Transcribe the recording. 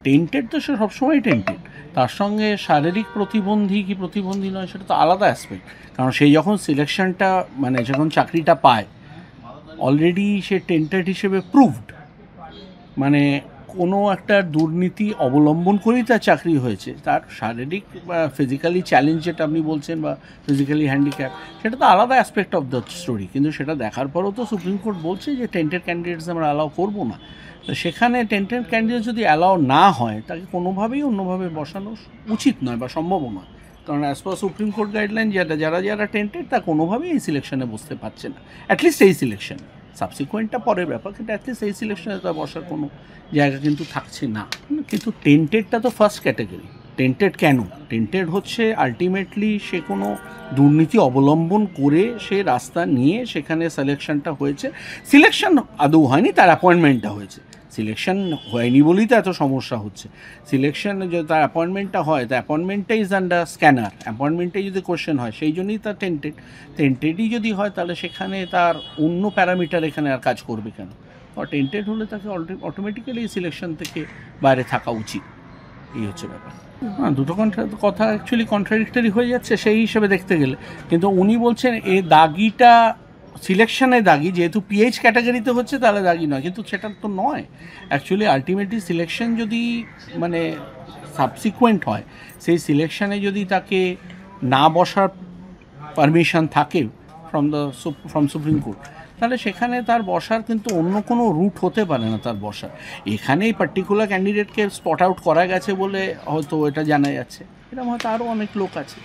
Tainted তো সে সবসময় tainted, তার সঙ্গে শারীরিক প্রতিবন্ধী কি প্রতিবন্ধী নয় সেটা তো আলাদা অ্যাসপেক্ট। কারণ সেই যখন সিলেকশনটা মানে যখন চাকরিটা পায় অলরেডি সে টেন্টেড হিসেবে প্রুভড, মানে কোনো একটা দুর্নীতি অবলম্বন করেই তার চাকরি হয়েছে। তার শারীরিক বা ফিজিক্যালি চ্যালেঞ্জ যেটা আপনি বলছেন বা ফিজিক্যালি হ্যান্ডিক্যাপ, সেটা তো আলাদা অ্যাসপেক্ট অফ দ্য স্টোরি। কিন্তু সেটা দেখার পরেও তো সুপ্রিম কোর্ট বলছে যে টেন্টেড ক্যান্ডিডেটস আমরা অ্যালাউ করবো না। তো সেখানে টেন্টেড ক্যান্ডিডেট যদি অ্যালাউ না হয় তাকে কোনোভাবেই অন্যভাবে বসানো উচিত নয় বা সম্ভবও নয়। কারণ as per supreme court guideline যারা যারা টেন্টেড তা কোনোভাবেই এই সিলেকশনে বসতে পারছে না, অ্যাটলিস্ট এই সিলেকশনে। সাবসিকুয়েন্টটা পরের ব্যাপার, কিন্তু অ্যাটলিস্ট এই সিলেকশনে তার বসার কোনো জায়গা কিন্তু থাকছে না। কিন্তু টেন্টেডটা তো ফার্স্ট ক্যাটাগরি। টেন্টেড কেন? টেন্টেড হচ্ছে আলটিমেটলি সে কোনো দুর্নীতি অবলম্বন করে সে রাস্তা নিয়ে সেখানে সিলেকশনটা হয়েছে। সিলেকশন আদৌ হয়নি, তার অ্যাপয়েন্টমেন্টটা হয়েছে। সিলেকশন হয়নি বলেই তো এত সমস্যা হচ্ছে। সিলেকশন যে তার অ্যাপয়েন্টমেন্টটা হয়, তা অ্যাপয়েন্টমেন্টটা ইজ আন্ডার স্ক্যানার, অ্যাপয়েন্টমেন্টটাই যদি কোশ্চেন হয় সেই জন্যই তার টেন্টেড। টেন্টেডই যদি হয় তাহলে সেখানে তার অন্য প্যারামিটার এখানে আর কাজ করবে কেন? আর টেন্টেড হলে তাকে অটোমেটিক্যালি সিলেকশন থেকে বাইরে থাকা উচিত। এই হচ্ছে ব্যাপার। হ্যাঁ, দুটো কথা অ্যাকচুয়ালি কন্ট্রাডিক্টরি হয়ে যাচ্ছে সেই হিসেবে দেখতে গেলে। কিন্তু উনি বলছেন এ দাগিটা সিলেকশনে দাগি, যেহেতু পিএইচ ক্যাটাগরিতে হচ্ছে তাহলে দাগি নয়, কিন্তু সেটা তো নয়। অ্যাকচুয়ালি আলটিমেটলি সিলেকশন যদি মানে সাবসিকুয়েন্ট হয়, সেই সিলেকশনে যদি তাকে না বসার পারমিশন থাকে ফ্রম সুপ্রিম কোর্ট, তাহলে সেখানে তার বসার কিন্তু অন্য কোনো রুট হতে পারে না তার বসার। এখানেই পার্টিকুলার ক্যান্ডিডেটকে স্পট আউট করা গেছে বলে হয়তো এটা জানা যাচ্ছে, এরকম হয়তো আরও অনেক লোক আছে।